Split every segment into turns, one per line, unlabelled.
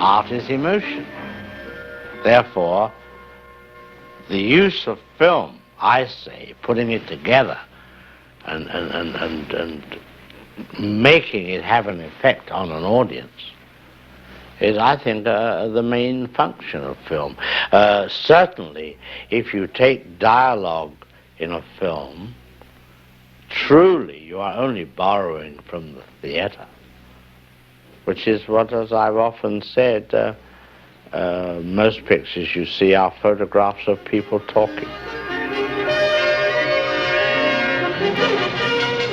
art is emotion. Therefore, the use of film, I say, putting it together and making it have an effect on an audience is, I think, the main function of film. Certainly, if you take dialogue in a film, truly you are only borrowing from the theater, which is what, as I've often said, most pictures you see are photographs of people talking.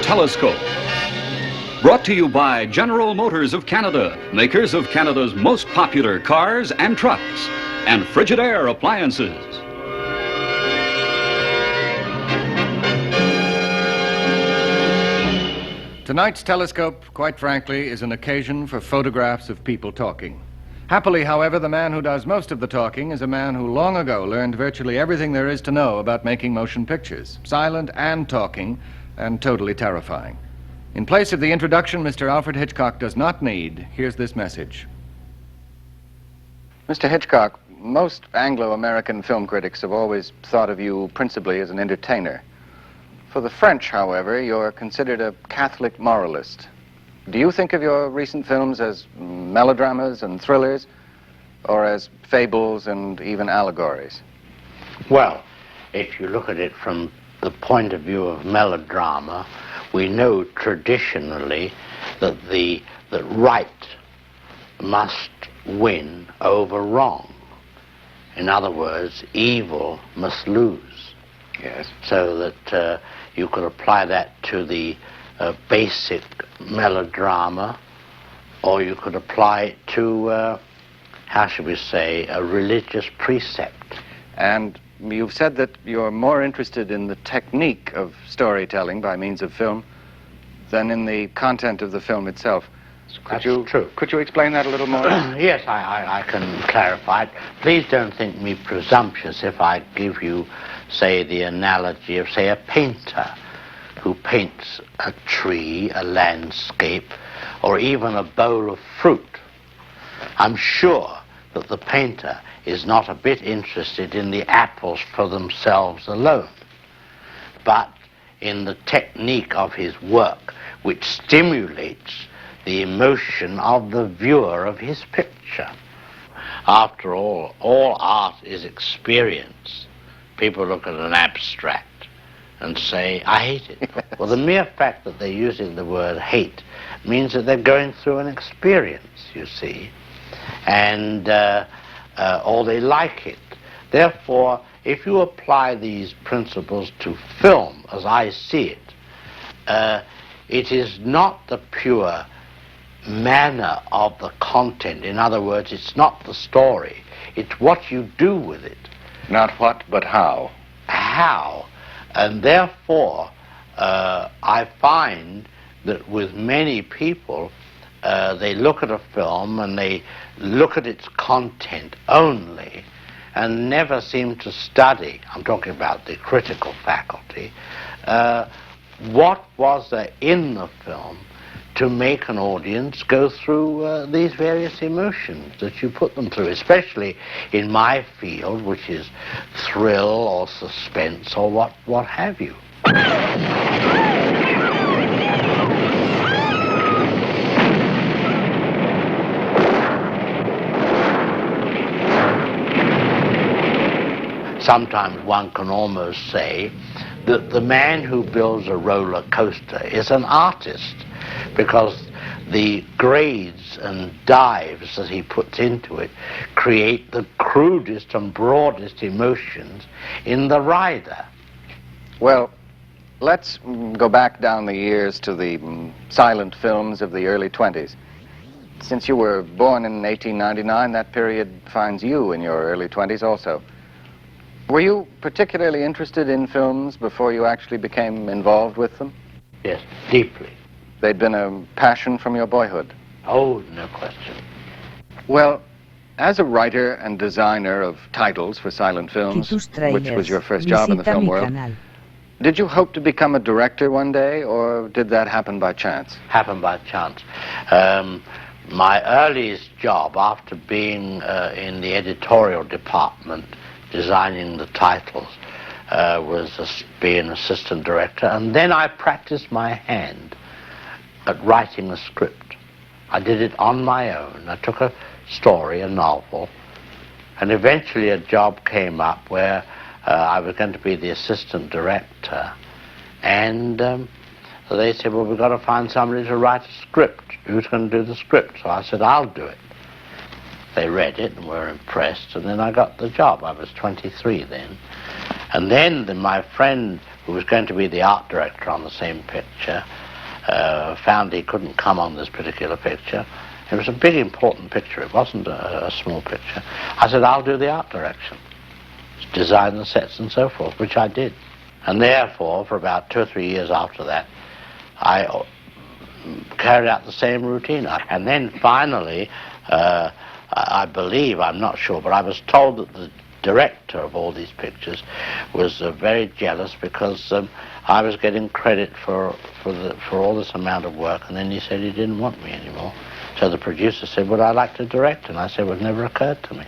Telescope. Brought to you by General Motors of Canada, makers of Canada's most popular cars and trucks, and Frigidaire appliances.
Tonight's Telescope, quite frankly, is an occasion for photographs of people talking. Happily, however, the man who does most of the talking is a man who long ago learned virtually everything there is to know about making motion pictures, silent and talking, and totally terrifying. In place of the introduction Mr. Alfred Hitchcock does not need, here's this message. Mr. Hitchcock, most Anglo-American film critics have always thought of you principally as an entertainer. For the French, however, you're considered a Catholic moralist. Do you think of your recent films as melodramas and thrillers, or as fables and even allegories?
Well, if you look at it from the point of view of melodrama, we know traditionally that that right must win over wrong. In other words, evil must lose.
Yes.
So that you could apply that to the basic melodrama, or you could apply it to, how should we say, a religious precept.
And you've said that you're more interested in the technique of storytelling by means of film than in the content of the film itself.
That's true.
Could you explain that a little more?
Yes, I can clarify it. Please don't think me presumptuous if I give you, say, the analogy of, say, a painter who paints a tree, a landscape, or even a bowl of fruit. I'm sure that the painter is not a bit interested in the apples for themselves alone, but in the technique of his work, which stimulates the emotion of the viewer of his picture. After all art is experience. People look at an abstract and say, I hate it. Well, the mere fact that they're using the word hate means that they're going through an experience, you see, and or they like it. Therefore, if you apply these principles to film, as I see it, it is not the pure manner of the content. In other words, it's not the story. It's what you do with it.
Not what, but how.
How. And therefore, I find that with many people, they look at a film and they look at its content only and never seem to study, I'm talking about the critical faculty, what was there in the film to make an audience go through these various emotions that you put them through, especially in my field, which is thrill or suspense or what have you. Sometimes one can almost say that the man who builds a roller coaster is an artist, because the grades and dives that he puts into it create the crudest and broadest emotions in the rider.
Well, let's go back down the years to the silent films of the early 20s. Since you were born in 1899, that period finds you in your early 20s also. Were you particularly interested in films before you actually became involved with them?
Yes, deeply.
They'd been a passion from your boyhood?
Oh, no question.
Well, as a writer and designer of titles for silent films, which was your first job in the film world, did you hope to become a director one day, or did that happen by chance?
Happened by chance. My earliest job, after being in the editorial department, designing the titles, was being assistant director, and then I practiced my hand at writing a script. I did it on my own. I took a story, a novel, and eventually a job came up where I was going to be the assistant director, and they said, well, we've got to find somebody to write a script. Who's going to do the script? So I said, I'll do it. They read it and were impressed, and then I got the job. I was 23 then. And then my friend, who was going to be the art director on the same picture, found he couldn't come on this particular picture. It was a big, important picture. It wasn't a small picture. I said, I'll do the art direction, design the sets and so forth, which I did. And therefore, for about 2 or 3 years after that, I carried out the same routine. And then finally, I believe, I'm not sure, but I was told that the director of all these pictures was very jealous because I was getting credit for all this amount of work, and then he said he didn't want me anymore. So the producer said, would I like to direct? And I said, well, it never occurred to me.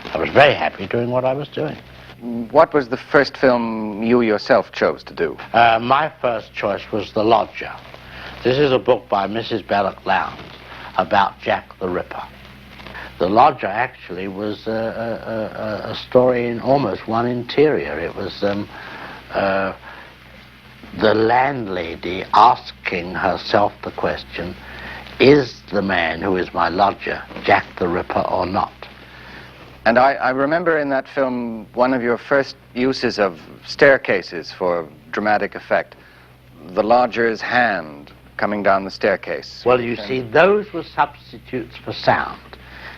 I was very happy doing what I was doing.
What was the first film you yourself chose to do?
My first choice was The Lodger. This is a book by Mrs. Belloc Lowndes about Jack the Ripper. The Lodger actually was a story in almost one interior. It was the landlady asking herself the question, is the man who is my lodger Jack the Ripper or not?
And I remember in that film one of your first uses of staircases for dramatic effect. The lodger's hand coming down the staircase.
Well, you see, those were substitutes for sound.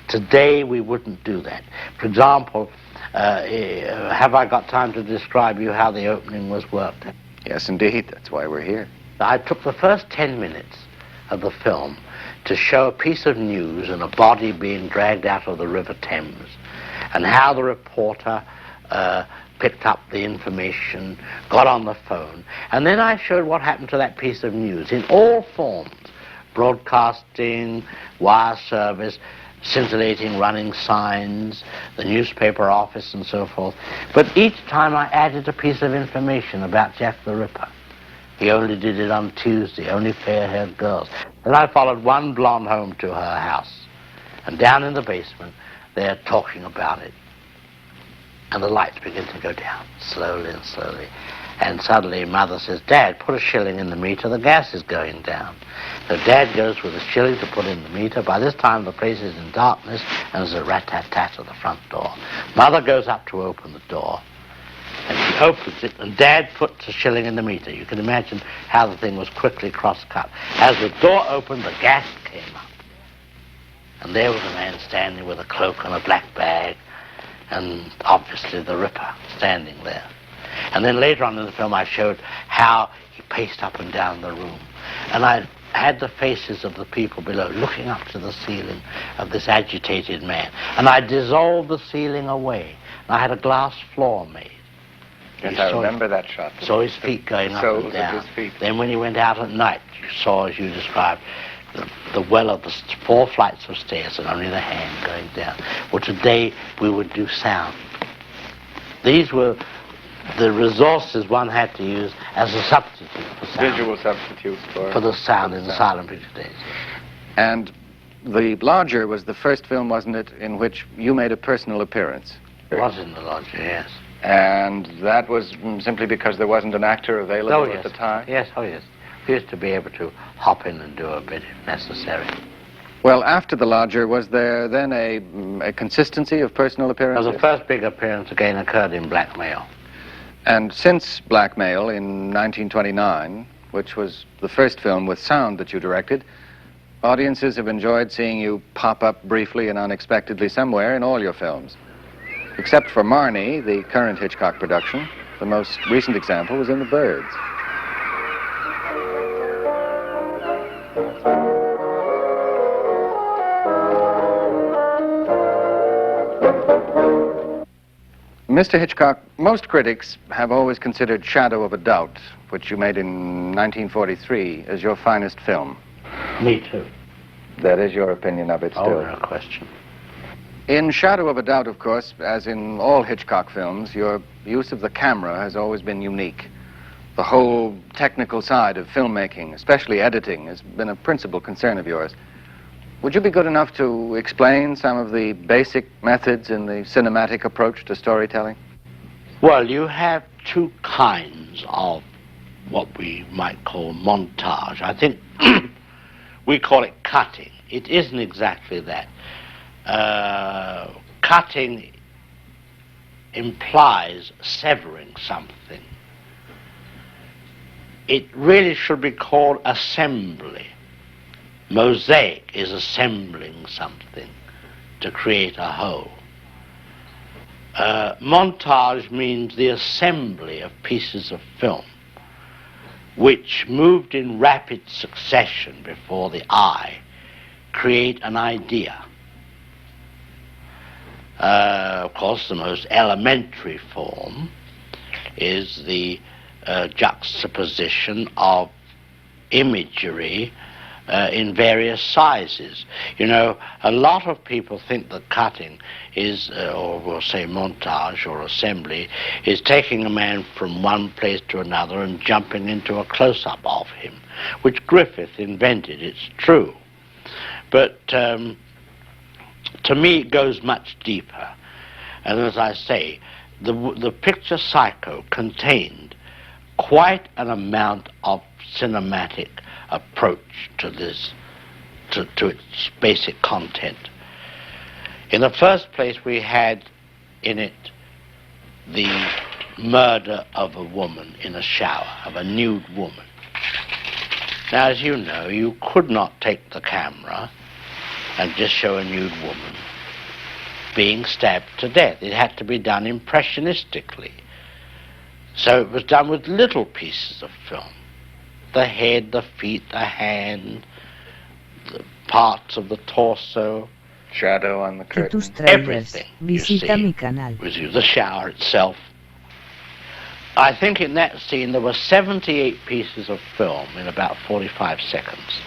Today we wouldn't do that. For example, have I got time to describe you how the opening was worked?
Yes, indeed. That's why we're here.
I took the first 10 minutes of the film to show a piece of news and a body being dragged out of the River Thames, and how the reporter picked up the information, got on the phone, and then I showed what happened to that piece of news in all forms: broadcasting, wire service, scintillating running signs, the newspaper office and so forth. But each time I added a piece of information about Jack the Ripper. He only did it on Tuesday, only fair-haired girls. Then I followed one blonde home to her house, and down in the basement they're talking about it. And the lights begin to go down, slowly and slowly. And suddenly Mother says, Dad, put a shilling in the meter, the gas is going down. So Dad goes with a shilling to put in the meter. By this time the place is in darkness, and there's a rat-tat-tat at the front door. Mother goes up to open the door, and she opens it, and Dad puts a shilling in the meter. You can imagine how the thing was quickly cross-cut. As the door opened, the gas came up. And there was a man standing with a cloak and a black bag, and obviously the Ripper standing there. And then later on in the film I showed how he paced up and down the room. And I had the faces of the people below looking up to the ceiling of this agitated man. And I dissolved the ceiling away. And I had a glass floor made.
Yes, I remember that shot.
Saw his feet going up and down. Then when he went out at night, you saw, as you described, the well of the 4 flights of stairs and only the hand going down. Well, today we would do sound. These were the resources one had to use as a substitute for sound.
Visual substitutes
for the sound in the silent picture days.
And The Lodger was the first film, wasn't it, in which you made a personal appearance?
It was in The Lodger, yes.
And that was simply because there wasn't an actor available at the time?
Yes, oh yes. We used to be able to hop in and do a bit if necessary.
Well, after The Lodger, was there then a consistency of personal appearances?
Well, the first big appearance again occurred in Blackmail.
And since Blackmail in 1929, which was the first film with sound that you directed, audiences have enjoyed seeing you pop up briefly and unexpectedly somewhere in all your films. Except for Marnie, the current Hitchcock production, the most recent example was in The Birds. Mr. Hitchcock, most critics have always considered Shadow of a Doubt, which you made in 1943, as your finest film.
Me too.
That is your opinion of it still.
Oh, no question.
In Shadow of a Doubt, of course, as in all Hitchcock films, your use of the camera has always been unique. The whole technical side of filmmaking, especially editing, has been a principal concern of yours. Would you be good enough to explain some of the basic methods in the cinematic approach to storytelling?
Well, you have two kinds of what we might call montage. I think we call it cutting. It isn't exactly that. Cutting implies severing something. It really should be called assembly. Mosaic is assembling something to create a whole. Montage means the assembly of pieces of film which, moved in rapid succession before the eye, create an idea. Of course, the most elementary form is the juxtaposition of imagery in various sizes. You know, a lot of people think that cutting is, or we'll say montage or assembly, is taking a man from one place to another and jumping into a close-up of him, which Griffith invented, it's true. But to me it goes much deeper. And as I say, the picture Psycho contained quite an amount of cinematic approach to this, to its basic content. In the first place, we had in it the murder of a woman in a shower, of a nude woman. Now, as you know, you could not take the camera and just show a nude woman being stabbed to death. It had to be done impressionistically. So it was done with little pieces of film. The head, the feet, the hand, the parts of the torso.
Shadow on the curtain.
Everything,
Visita mi canal.
Was you, the shower itself. I think in that scene there were 78 pieces of film in about 45 seconds.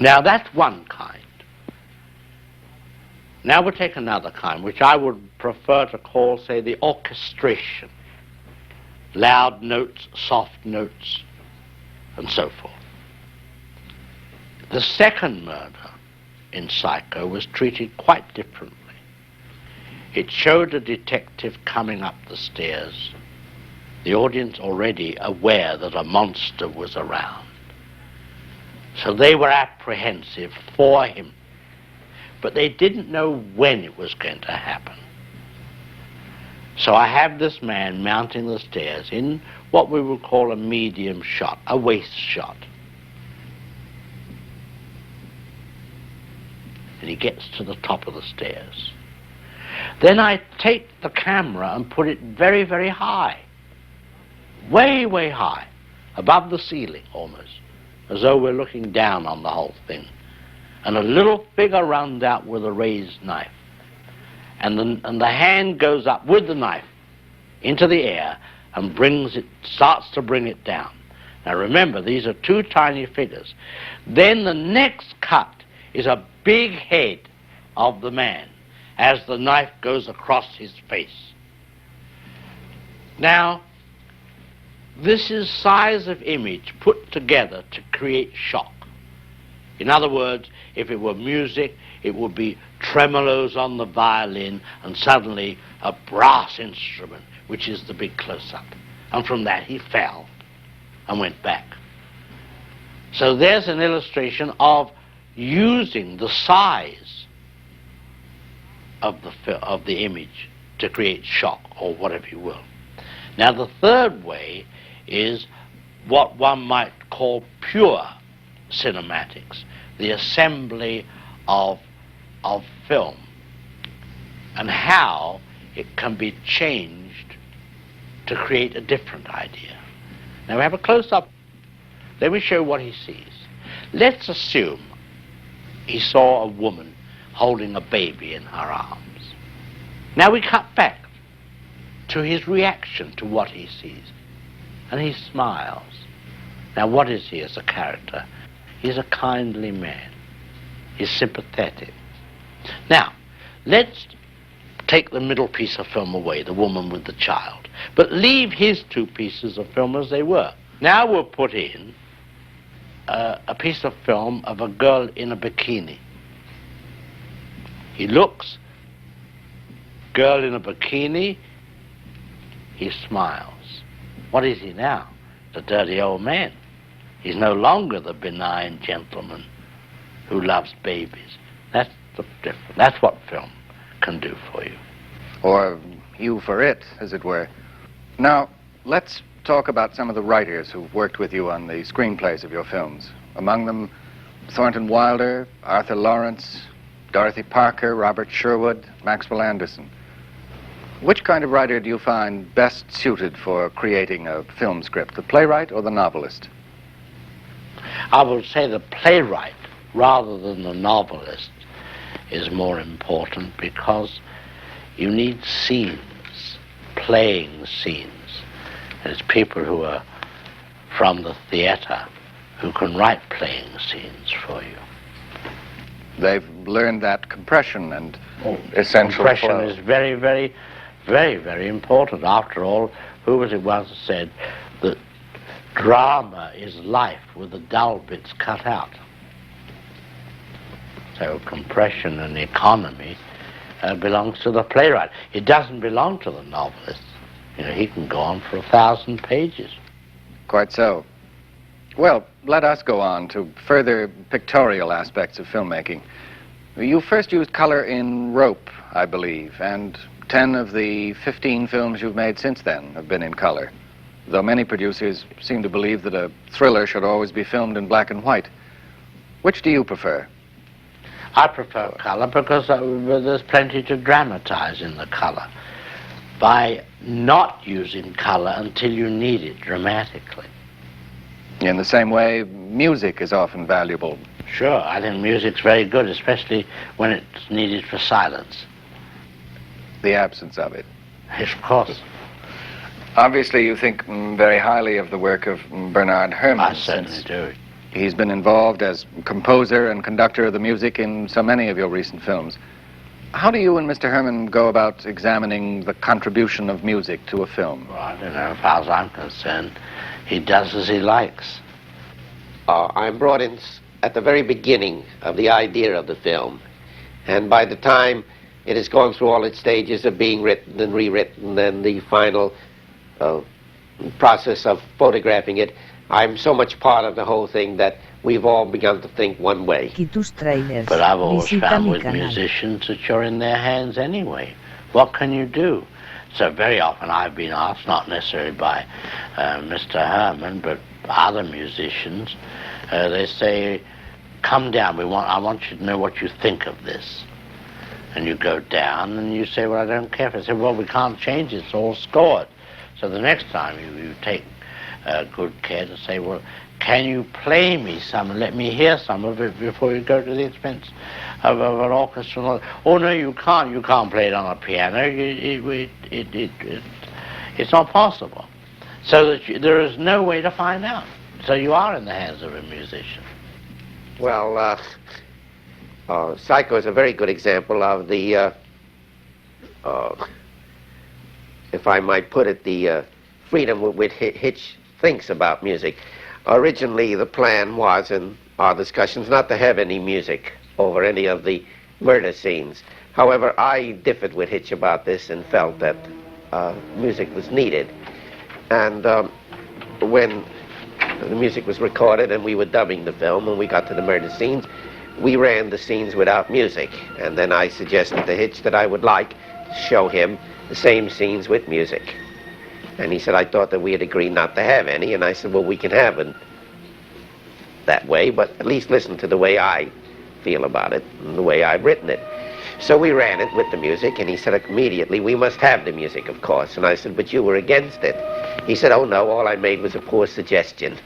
Now that's one kind. Now we'll take another kind, which I would prefer to call, say, the orchestration. Loud notes, soft notes, and so forth. The second murder in Psycho was treated quite differently. It showed a detective coming up the stairs, the audience already aware that a monster was around. So they were apprehensive for him, but they didn't know when it was going to happen. So I have this man mounting the stairs in what we would call a medium shot, a waist shot. And he gets to the top of the stairs. Then I take the camera and put it very, very high. Way, way high. Above the ceiling, almost. as though we're looking down on the whole thing. And a little figure runs out with a raised knife. And the hand goes up with the knife into the air and starts to bring it down. Now remember, these are two tiny figures. Then the next cut is a big head of the man as the knife goes across his face. Now, this is size of image put together to create shock. In other words, if it were music, it would be tremolos on the violin and suddenly a brass instrument, which is the big close-up. And from that he fell and went back. So there's an illustration of using the size of the image to create shock, or whatever you will. Now the third way is what one might call pure cinematics, the assembly of film, and how it can be changed to create a different idea. Now we have a close-up. Let me show what he sees. Let's assume he saw a woman holding a baby in her arms. Now we cut back to his reaction to what he sees, and he smiles. Now what is he as a character? He's a kindly man. He's sympathetic. Now, let's take the middle piece of film away, the woman with the child, but leave his two pieces of film as they were. Now we'll put in a piece of film of a girl in a bikini. He looks, girl in a bikini, he smiles. What is he now? The dirty old man. He's no longer the benign gentleman who loves babies. That's the difference. That's what film can do for you.
Or you for it, as it were. Now, let's talk about some of the writers who've worked with you on the screenplays of your films. Among them, Thornton Wilder, Arthur Lawrence, Dorothy Parker, Robert Sherwood, Maxwell Anderson. Which kind of writer do you find best suited for creating a film script, the playwright or the novelist?
I would say the playwright rather than the novelist is more important, because you need scenes, playing scenes. And it's people who are from the theater who can write playing scenes for you.
They've learned that compression and essential
compression
flow
is very, very, very, very important. After all, who was it once said that drama is life with the dull bits cut out? So compression and economy belongs to the playwright. It doesn't belong to the novelist. You know, he can go on for 1,000 pages.
Quite so. Well, let us go on to further pictorial aspects of filmmaking. You first used color in Rope, I believe, and 10 of the 15 films you've made since then have been in color, though many producers seem to believe that a thriller should always be filmed in black and white. Which do you prefer?
I prefer color because there's plenty to dramatize in the color by not using color until you need it dramatically.
In the same way, music is often valuable.
Sure, I think music's very good, especially when it's needed for silence.
The absence of it.
Yes, of course.
Obviously, you think very highly of the work of Bernard Herrmann.
I certainly do.
He's been involved as composer and conductor of the music in so many of your recent films. How do you and Mr. Herrmann go about examining the contribution of music to a film?
Well, I don't know. As far as I'm concerned, he does as he likes.
I'm brought in at the very beginning of the idea of the film. And by the time it has gone through all its stages of being written and rewritten and the final process of photographing it, I'm so much part of the whole thing that we've all begun to think one way.
But I've always found with musicians that you're in their hands anyway. What can you do? So very often I've been asked, not necessarily by Mr. Herrmann, but other musicians, they say, come down, I want you to know what you think of this. And you go down and you say, well, I don't care. I say, well, we can't change it, it's all scored. So the next time you take good care to say, well, can you play me some and let me hear some of it before you go to the expense of an orchestra? Oh, no, you can't. You can't play it on a piano. It's not possible. So that there is no way to find out. So you are in the hands of a musician.
Well, Psycho is a very good example of the, if I might put it, the freedom with which Hitch thinks about music. Originally, the plan was, in our discussions, not to have any music over any of the murder scenes. However, I differed with Hitch about this and felt that music was needed. And when the music was recorded and we were dubbing the film, when we got to the murder scenes, we ran the scenes without music. And then I suggested to Hitch that I would like to show him the same scenes with music. And he said, I thought that we had agreed not to have any. And I said, well, we can have it that way, but at least listen to the way I feel about it and the way I've written it. So we ran it with the music, and he said immediately, we must have the music, of course. And I said, but you were against it. He said, oh, no, all I made was a poor suggestion.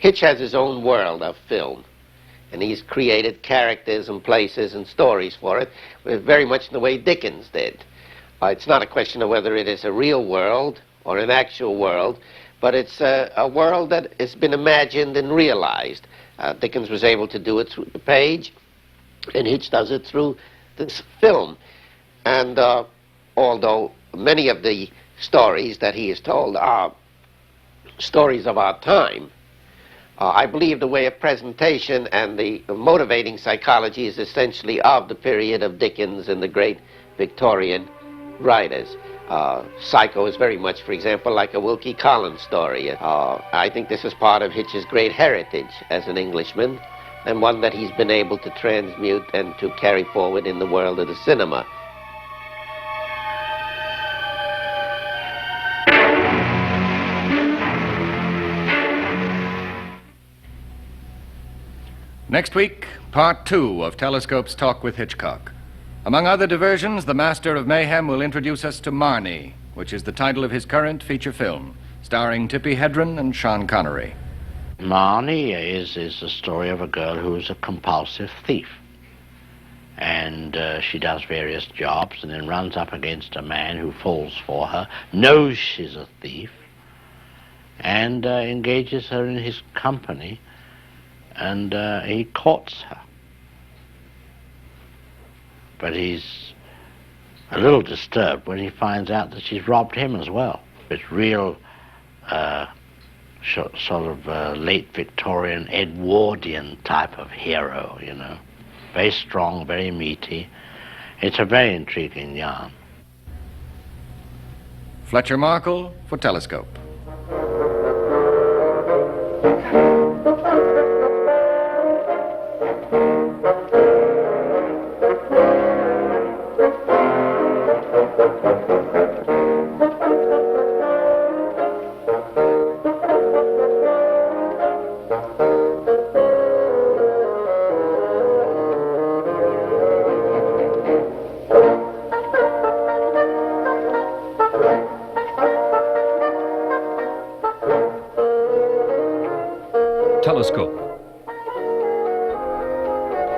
Hitch has his own world of film, and he's created characters and places and stories for it, very much in the way Dickens did. It's not a question of whether it is a real world or an actual world, but it's a world that has been imagined and realized. Dickens was able to do it through the page, and Hitch does it through this film. And although many of the stories that he has told are stories of our time, I believe the way of presentation and the motivating psychology is essentially of the period of Dickens and the great Victorian writers. Psycho is very much, for example, like a Wilkie Collins story. I think this is part of Hitch's great heritage as an Englishman, and one that he's been able to transmute and to carry forward in the world of the cinema.
Next week, part 2 of Telescope's talk with Hitchcock. Among other diversions, the master of mayhem will introduce us to Marnie, which is the title of his current feature film, starring Tippi Hedren and Sean Connery.
Marnie is the story of a girl who is a compulsive thief. And she does various jobs and then runs up against a man who falls for her, knows she's a thief, and engages her in his company, and he courts her. But he's a little disturbed when he finds out that she's robbed him as well. It's real sort of late Victorian Edwardian type of hero, you know. Very strong, very meaty. It's a very intriguing yarn.
Fletcher Markle for Telescope.
Telescope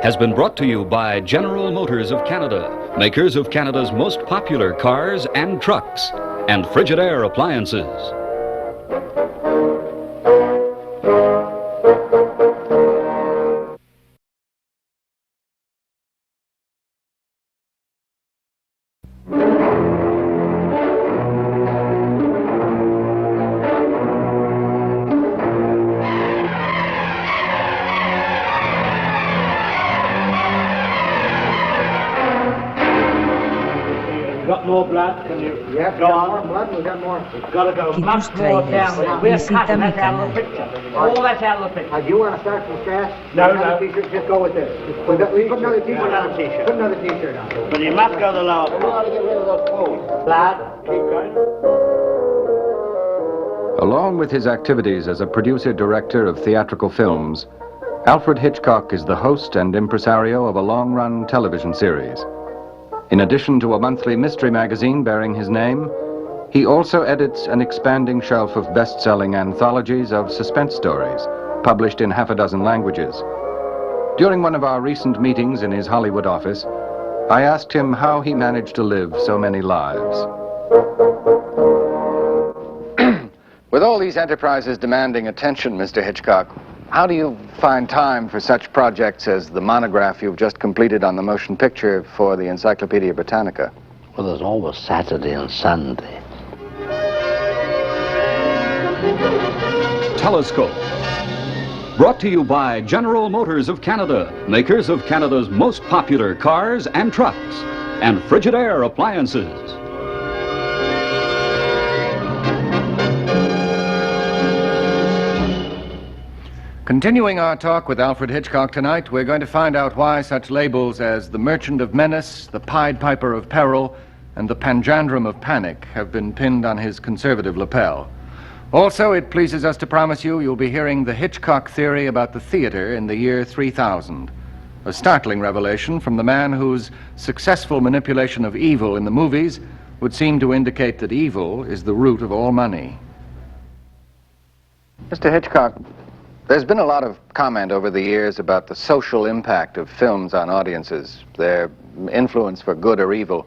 has been brought to you by General Motors of Canada, makers of Canada's most popular cars and trucks, and Frigidaire appliances.
got more blood? Can you go on?
More blood, we've got more.
Got to go much more down. We're cutting that out of the picture. All that's out of the picture.
Do you want to start from scratch?
No, no.
T-shirt, just go with this. Put another T-shirt on. Put another T-shirt on.
But you must go the lower.
We want to get rid of those folds.
Blood. Keep going.
Along with his activities as a producer-director of theatrical films, Alfred Hitchcock is the host and impresario of a long-run television series. In addition to a monthly mystery magazine bearing his name, he also edits an expanding shelf of best-selling anthologies of suspense stories, published in half a dozen languages. During one of our recent meetings in his Hollywood office, I asked him how he managed to live so many lives. With all these enterprises demanding attention, Mr. Hitchcock, how do you find time for such projects as the monograph you've just completed on the motion picture for the Encyclopedia Britannica?
Well, there's always Saturday and Sunday.
Telescope. Brought to you by General Motors of Canada, makers of Canada's most popular cars and trucks, and Frigidaire appliances.
Continuing our talk with Alfred Hitchcock tonight, we're going to find out why such labels as the Merchant of Menace, the Pied Piper of Peril, and the Panjandrum of Panic have been pinned on his conservative lapel. Also, it pleases us to promise you'll be hearing the Hitchcock theory about the theater in the year 3000, a startling revelation from the man whose successful manipulation of evil in the movies would seem to indicate that evil is the root of all money. Mr. Hitchcock, there's been a lot of comment over the years about the social impact of films on audiences, their influence for good or evil.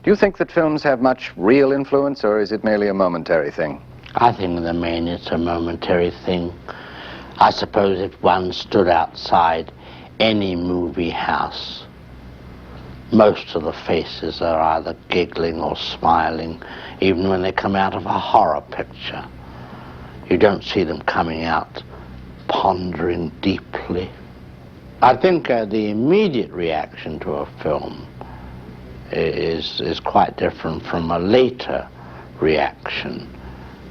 Do you think that films have much real influence, or is it merely a momentary thing?
I think in the main it's a momentary thing. I suppose if one stood outside any movie house, most of the faces are either giggling or smiling, even when they come out of a horror picture. You don't see them coming out pondering deeply. I think the immediate reaction to a film is quite different from a later reaction.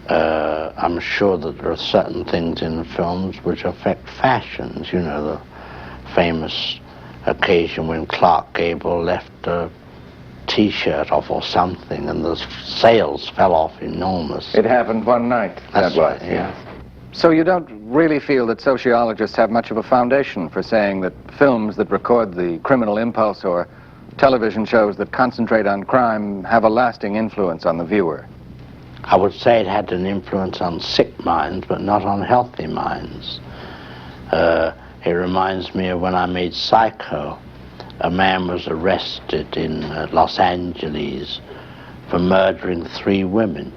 I'm sure that there are certain things in films which affect fashions. You know, the famous occasion when Clark Gable left a T-shirt off or something and the sales fell off enormous.
It happened one night.
That's
that was,
right, yeah.
So you don't really feel that sociologists have much of a foundation for saying that films that record the criminal impulse or television shows that concentrate on crime have a lasting influence on the viewer?
I would say it had an influence on sick minds, but not on healthy minds. It reminds me of when I made Psycho. A man was arrested in Los Angeles for murdering 3 women.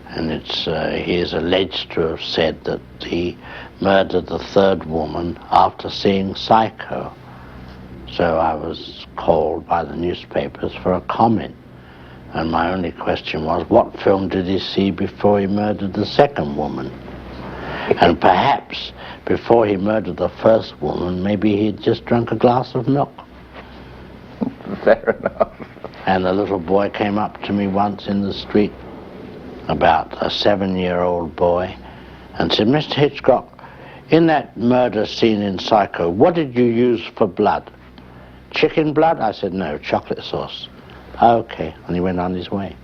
And he is alleged to have said that he murdered the 3rd woman after seeing Psycho. So I was called by the newspapers for a comment. And my only question was, what film did he see before he murdered the 2nd woman? And perhaps before he murdered the 1st woman, maybe he'd just drunk a glass of milk.
Fair enough.
And the little boy came up to me once in the street, about a 7-year-old boy, and said, Mr. Hitchcock, in that murder scene in Psycho, what did you use for blood? Chicken blood? I said, no, chocolate sauce. Okay, and he went on his way.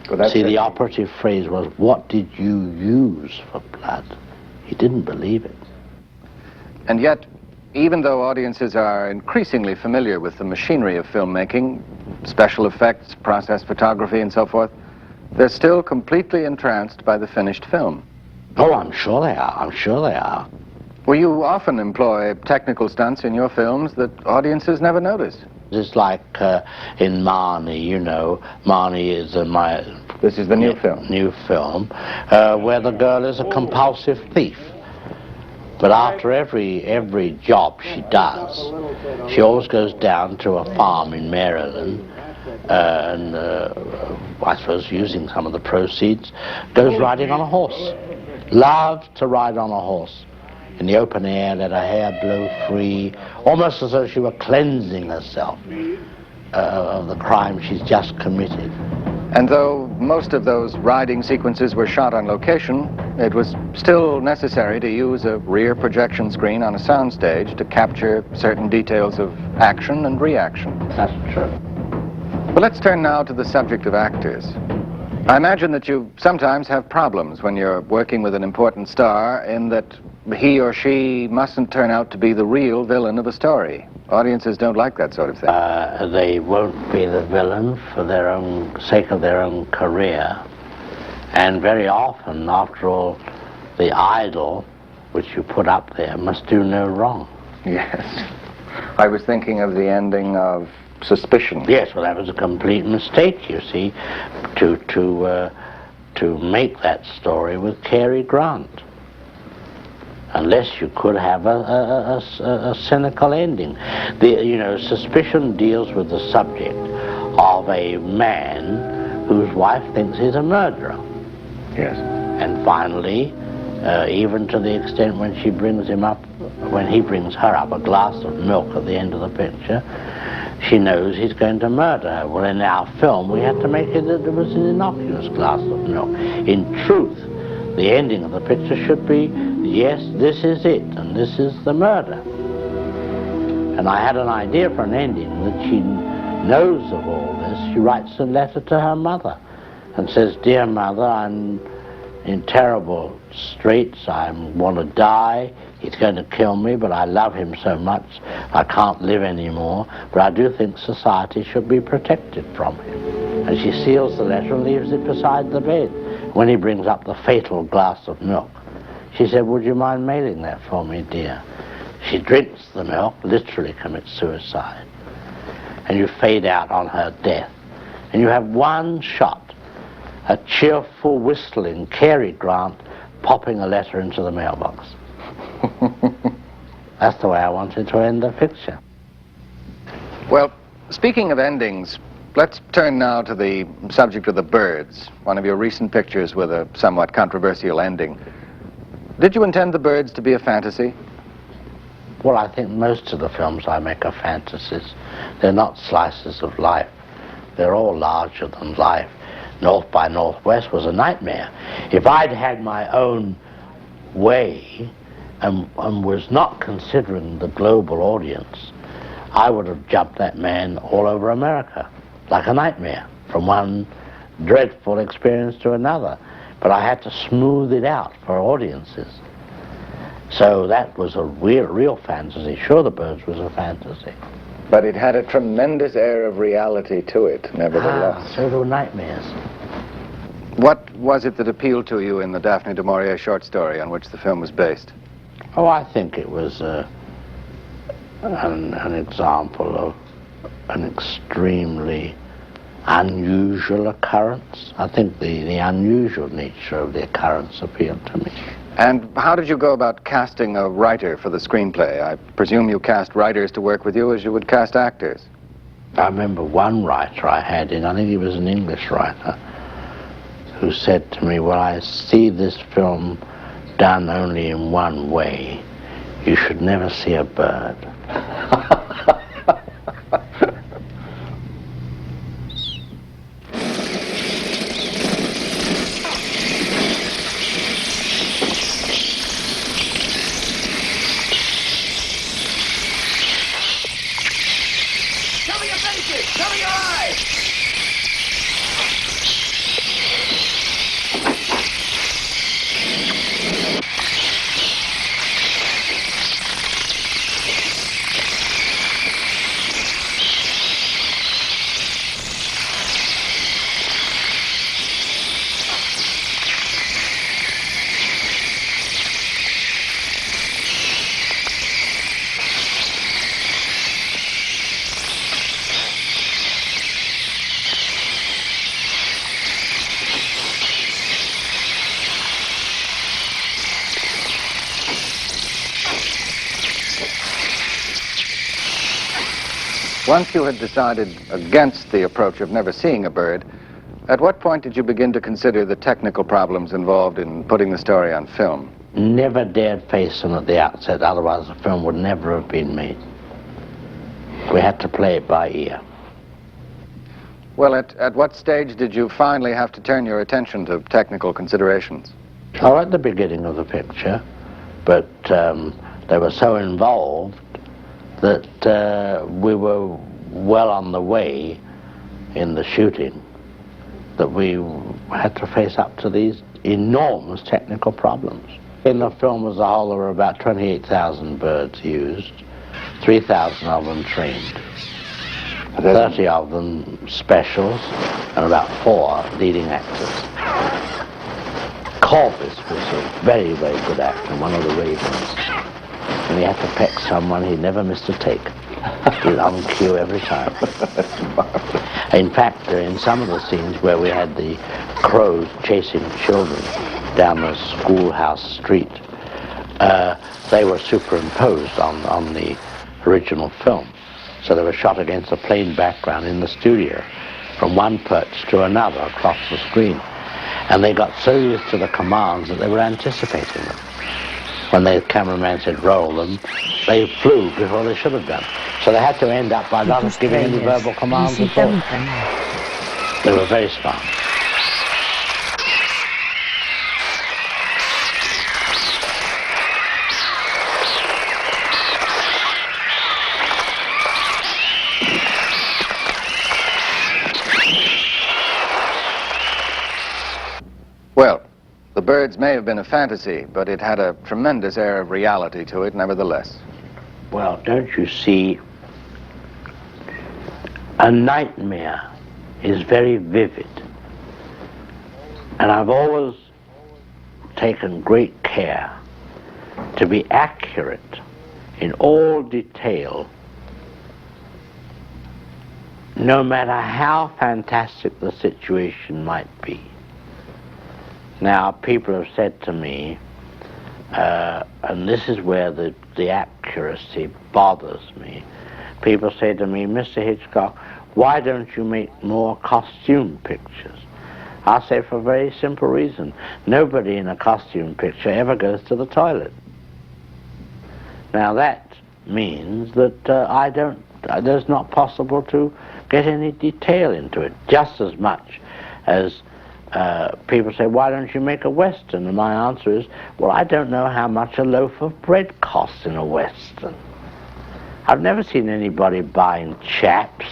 Well,
see, the operative phrase was, what did you use for blood? He didn't believe it.
And yet, even though audiences are increasingly familiar with the machinery of filmmaking, special effects, process photography, and so forth, they're still completely entranced by the finished film.
Oh, I'm sure they are. I'm sure they are.
Well, you often employ technical stunts in your films that audiences never notice.
It's like in Marnie, you know. Marnie is
This is the new film.
New film, where the girl is a compulsive thief. But after every job she does, she always goes down to a farm in Maryland, and I suppose using some of the proceeds, goes riding on a horse. Loves to ride on a horse. In the open air, let her hair blow free, almost as though she were cleansing herself. of the crime she's just committed.
And though most of those riding sequences were shot on location, it was still necessary to use a rear projection screen on a soundstage to capture certain details of action and reaction.
That's true.
But let's turn now to the subject of actors. I imagine that you sometimes have problems when you're working with an important star in that he or she mustn't turn out to be the real villain of a story. Audiences don't like that sort of thing.
They won't be the villain for their own sake of their own career. And very often, after all, the idol which you put up there must do no wrong.
Yes. I was thinking of the ending of Suspicion.
Yes, well, that was a complete mistake, you see, to make that story with Cary Grant. Unless you could have a cynical ending. Suspicion deals with the subject of a man whose wife thinks he's a murderer.
Yes.
And finally, even to the extent when he brings her up a glass of milk at the end of the picture, she knows he's going to murder her. Well, in our film, we had to make it that it was an innocuous glass of milk. In truth, the ending of the picture should be, yes, this is it, and this is the murder. And I had an idea for an ending that she knows of all this. She writes a letter to her mother and says, "Dear mother, I'm in terrible straits. I want to die. He's going to kill me, but I love him so much I can't live anymore. But I do think society should be protected from him." And she seals the letter and leaves it beside the bed. When he brings up the fatal glass of milk, she said, "Would you mind mailing that for me, dear?" She drinks the milk, literally commits suicide. And you fade out on her death. And you have one shot, a cheerful whistling Cary Grant popping a letter into the mailbox. That's the way I wanted to end the picture.
Well, speaking of endings, let's turn now to the subject of the birds, one of your recent pictures with a somewhat controversial ending. Did you intend the birds to be a fantasy?
Well, I think most of the films I make are fantasies. They're not slices of life. They're all larger than life. North by Northwest was a nightmare. If I'd had my own way and was not considering the global audience, I would have jumped that man all over America, like a nightmare, from one dreadful experience to another. But I had to smooth it out for audiences. So that was a real fantasy. Sure, The Birds was a fantasy.
But it had a tremendous air of reality to it, nevertheless.
So do nightmares.
What was it that appealed to you in the Daphne du Maurier short story on which the film was based?
Oh, I think it was an example of an extremely unusual occurrence. I think the unusual nature of the occurrence appealed to me.
And how did you go about casting a writer for the screenplay? I presume you cast writers to work with you as you would cast actors.
I remember one writer I had in, I think he was an English writer, who said to me, "Well, I see this film done only in one way. You should never see a bird."
Once you had decided against the approach of never seeing a bird, at what point did you begin to consider the technical problems involved in putting the story on film?
Never dared face them at the outset, otherwise the film would never have been made. We had to play it by ear.
Well, at what stage did you finally have to turn your attention to technical considerations?
Oh, at the beginning of the picture, but they were so involved that we were well on the way in the shooting that we had to face up to these enormous technical problems. In the film as a whole, there were about 28,000 birds used, 3,000 of them trained, 30 of them specials, and about 4 leading actors. Corvus was a very, very good actor, one of the Ravens. When he had to peck someone, he never missed a take. He was on cue every time. In fact, in some of the scenes where we had the crows chasing children down the schoolhouse street, they were superimposed on the original film. So they were shot against a plain background in the studio, from one perch to another across the screen. And they got so used to the commands that they were anticipating them. When the cameraman said roll them, they flew before they should have done. So they had to end up by not giving any verbal commands at all. They were very smart.
Well, the birds may have been a fantasy, but it had a tremendous air of reality to it nevertheless.
Well, don't you see, a nightmare is very vivid. And I've always taken great care to be accurate in all detail, no matter how fantastic the situation might be. Now, people have said to me, and this is where the accuracy bothers me, people say to me, Mr. Hitchcock, why don't you make more costume pictures? I say for a very simple reason. Nobody in a costume picture ever goes to the toilet. Now that means that it's not possible to get any detail into it, just as much as people say, why don't you make a Western? And my answer is, well, I don't know how much a loaf of bread costs in a Western. I've never seen anybody buying chaps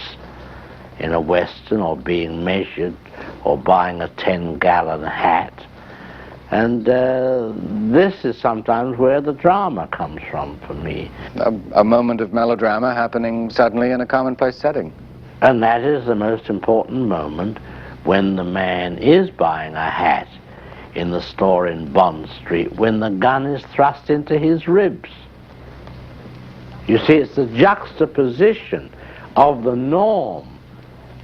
in a Western, or being measured, or buying a 10-gallon hat. And this is sometimes where the drama comes from for me.
A moment of melodrama happening suddenly in a commonplace setting.
And that is the most important moment, when the man is buying a hat in the store in Bond Street, when the gun is thrust into his ribs. You see, it's the juxtaposition of the norm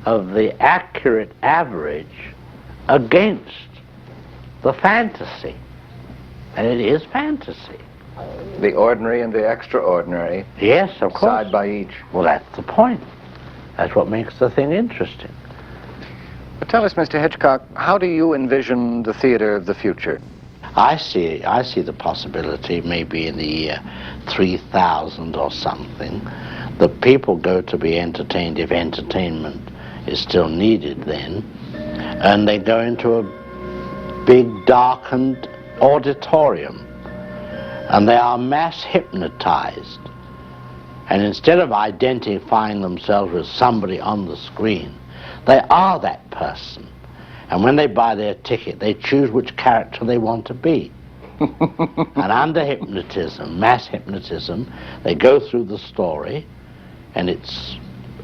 of the accurate average against the fantasy. And it is fantasy.
The ordinary and the extraordinary.
Yes, of course.
Side by each.
Well, that's the point. That's what makes the thing interesting.
But tell us, Mr. Hitchcock, how do you envision the theater of the future?
I see the possibility, maybe in the year 3000 or something, that people go to be entertained, if entertainment is still needed then, and they go into a big darkened auditorium, and they are mass hypnotized. And instead of identifying themselves with somebody on the screen, they are that person. And when they buy their ticket, they choose which character they want to be. And under hypnotism, mass hypnotism, they go through the story, and it's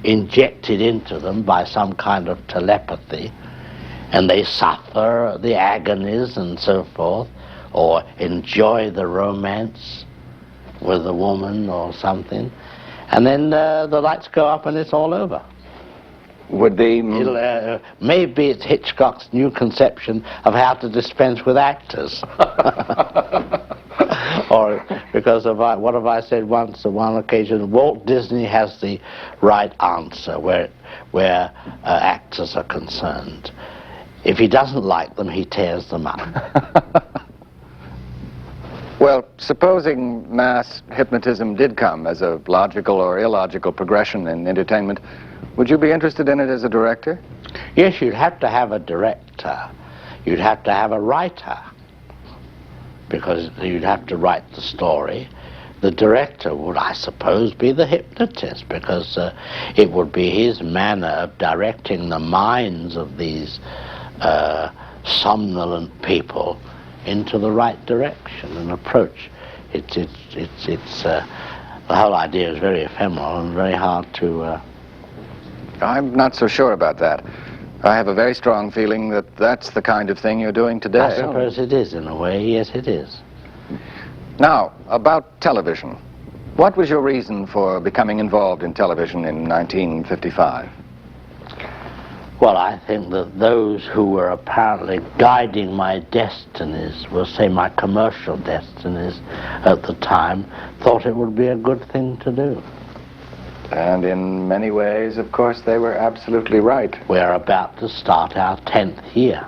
injected into them by some kind of telepathy, and they suffer the agonies and so forth, or enjoy the romance with a woman or something, and then the lights go up and it's all over.
Would the...
maybe it's Hitchcock's new conception of how to dispense with actors. Or because of what have I said once on one occasion, Walt Disney has the right answer where actors are concerned. If he doesn't like them, he tears them up.
Well, supposing mass hypnotism did come as a logical or illogical progression in entertainment, would you be interested in it as a director?
Yes, you'd have to have a director. You'd have to have a writer, because you'd have to write the story. The director would, I suppose, be the hypnotist, because it would be his manner of directing the minds of these somnolent people into the right direction and approach. The whole idea is very ephemeral and very hard to...
I'm not so sure about that. I have a very strong feeling that that's the kind of thing you're doing today.
I suppose it is, in a way. Yes, it is.
Now, about television. What was your reason for becoming involved in television in 1955?
Well, I think that those who were apparently guiding my destinies, we'll say my commercial destinies at the time, thought it would be a good thing to do.
And in many ways, of course, they were absolutely right.
We're about to start our 10th year.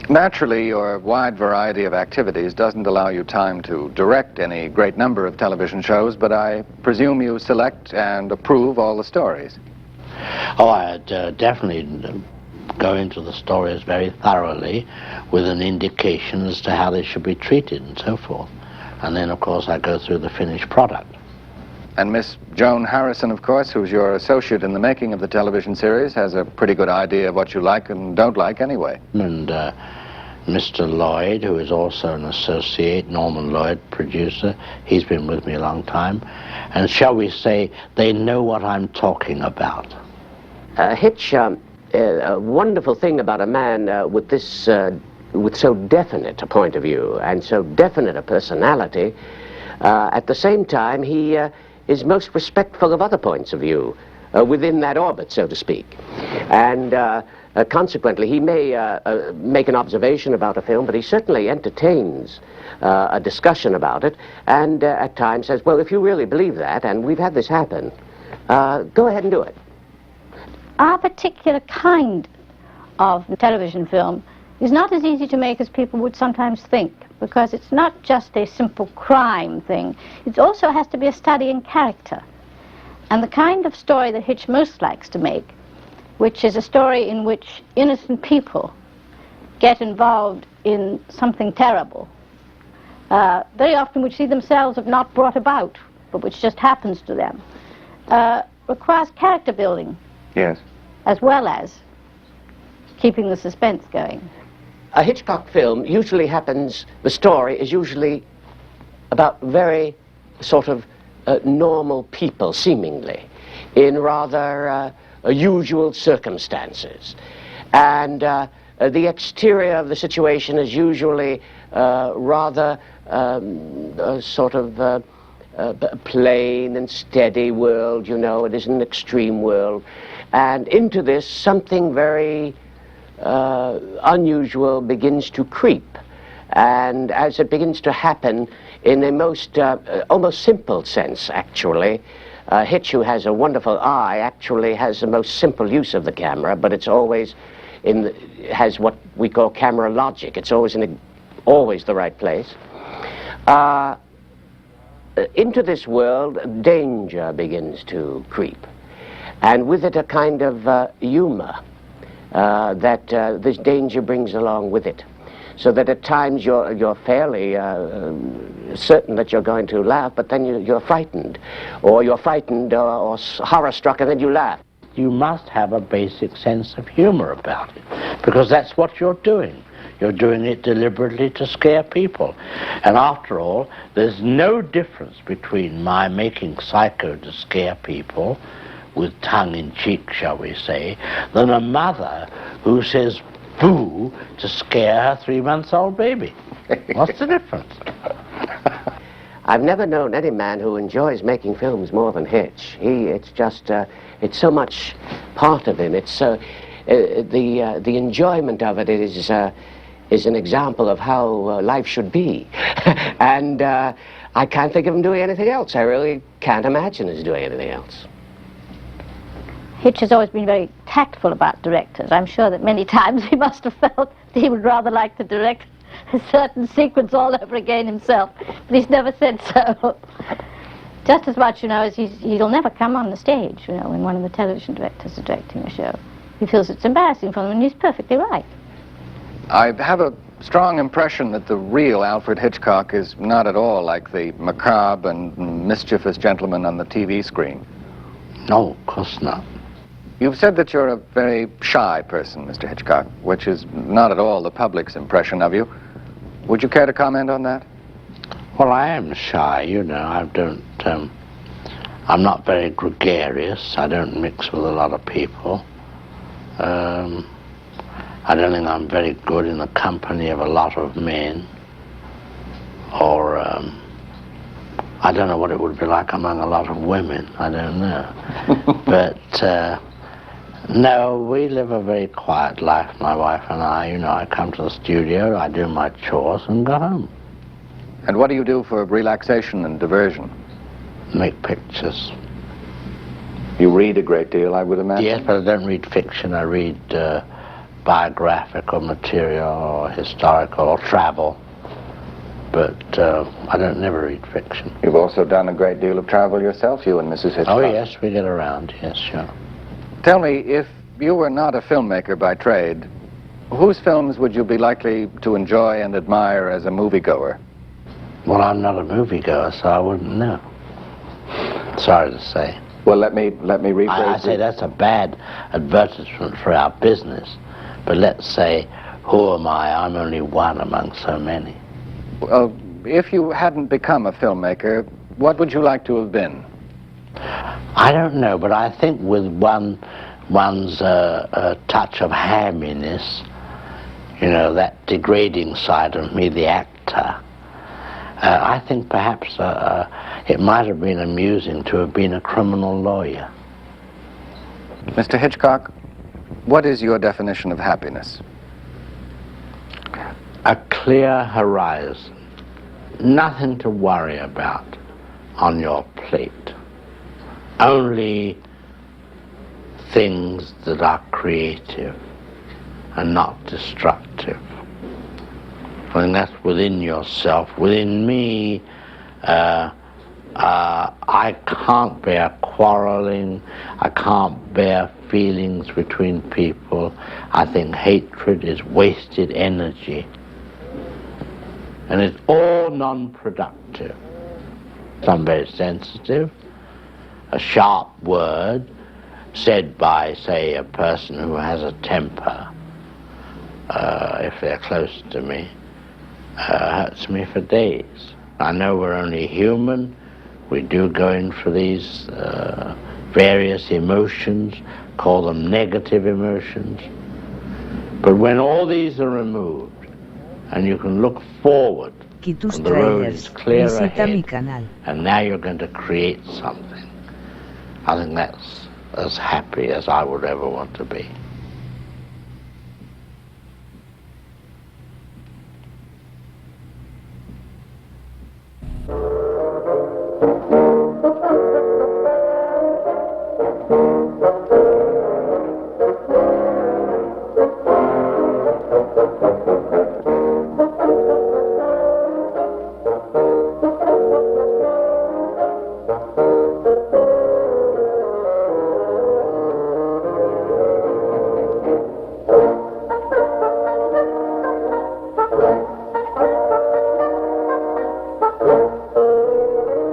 Naturally, your wide variety of activities doesn't allow you time to direct any great number of television shows, but I presume you select and approve all the stories.
Oh, I'd definitely go into the stories very thoroughly with an indication as to how they should be treated and so forth. And then, of course, I go through the finished product.
And Miss Joan Harrison, of course, who's your associate in the making of the television series, has a pretty good idea of what you like and don't like anyway.
And Mr. Lloyd, who is also an associate, Norman Lloyd, producer, he's been with me a long time. And shall we say, they know what I'm talking about.
Hitch, a wonderful thing about a man with this, with so definite a point of view and so definite a personality, at the same time, he is most respectful of other points of view within that orbit, so to speak. And consequently, he may make an observation about a film, but he certainly entertains a discussion about it, and at times says, well, if you really believe that, and we've had this happen, go ahead and do it.
Our particular kind of television film is not as easy to make as people would sometimes think, because it's not just a simple crime thing. It also has to be a study in character. And the kind of story that Hitch most likes to make, which is a story in which innocent people get involved in something terrible, very often which they themselves have not brought about, but which just happens to them, requires character building.
Yes.
As well as keeping the suspense going.
A Hitchcock film usually happens, the story is usually about very sort of normal people, seemingly, in rather usual circumstances. And the exterior of the situation is usually rather a sort of plain and steady world, you know. It is an extreme world. And into this, something very unusual begins to creep. And as it begins to happen in a most, almost simple sense, actually, Hitch, who has a wonderful eye, actually has the most simple use of the camera, but it's always has what we call camera logic. It's always always the right place. Into this world, danger begins to creep. And with it a kind of humor that this danger brings along with it. So that at times you're fairly certain that you're going to laugh, but then you're frightened. Or you're frightened or horror-struck, and then you laugh.
You must have a basic sense of humor about it, because that's what you're doing. You're doing it deliberately to scare people. And after all, there's no difference between my making Psycho to scare people, with tongue-in-cheek, shall we say, than a mother who says boo to scare her 3-month-old baby. What's the difference?
I've never known any man who enjoys making films more than Hitch. It's just, it's so much part of him. It's the enjoyment of it is an example of how life should be. And I can't think of him doing anything else. I really can't imagine us doing anything else.
Hitch has always been very tactful about directors. I'm sure that many times he must have felt that he would rather like to direct a certain sequence all over again himself, but he's never said so. Just as much, you know, as he'll never come on the stage, you know, when one of the television directors is directing a show. he feels it's embarrassing for them, and he's perfectly right.
I have a strong impression that the real Alfred Hitchcock is not at all like the macabre and mischievous gentleman on the TV screen.
No, of course not.
You've said that you're a very shy person, Mr. Hitchcock, which is not at all the public's impression of you. Would you care to comment on that?
Well, I am shy, you know. I'm not very gregarious. I don't mix with a lot of people. I don't think I'm very good in the company of a lot of men. Or, I don't know what it would be like among a lot of women. I don't know. But, no, we live a very quiet life, my wife and I. You know, I come to the studio, I do my chores, and go home.
And what do you do for relaxation and diversion?
Make pictures.
You read a great deal, I would imagine?
Yes, but I don't read fiction. I read biographical material or historical or travel. But I don't never read fiction.
You've also done a great deal of travel yourself, you and Mrs. Hitchcock.
Oh, yes, we get around, yes, sure.
Tell me, if you were not a filmmaker by trade, whose films would you be likely to enjoy and admire as a moviegoer?
Well, I'm not a moviegoer, so I wouldn't know. Sorry to say.
Well, let me rephrase
I say that's a bad advertisement for our business. But let's say, who am I? I'm only one among so many.
Well, if you hadn't become a filmmaker, what would you like to have been?
I don't know, but I think with one's touch of hamminess, you know, that degrading side of me, the actor, I think perhaps it might have been amusing to have been a criminal lawyer.
Mr. Hitchcock, what is your definition of happiness?
A clear horizon, nothing to worry about on your plate. Only things that are creative and not destructive. I think that's within yourself. Within me, I can't bear quarreling. I can't bear feelings between people. I think hatred is wasted energy. And it's all non-productive. Some very sensitive. A sharp word said by, say, a person who has a temper, if they're close to me, hurts me for days. I know we're only human. We do go in for these various emotions, call them negative emotions. But when all these are removed, and you can look forward, and the road is clear ahead, and now you're going to create something. I think that's as happy as I would ever want to be.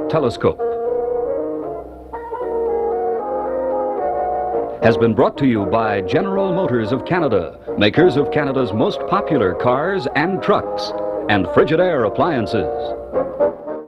Telescope has been brought to you by General Motors of Canada, makers of Canada's most popular cars and trucks, and Frigidaire appliances.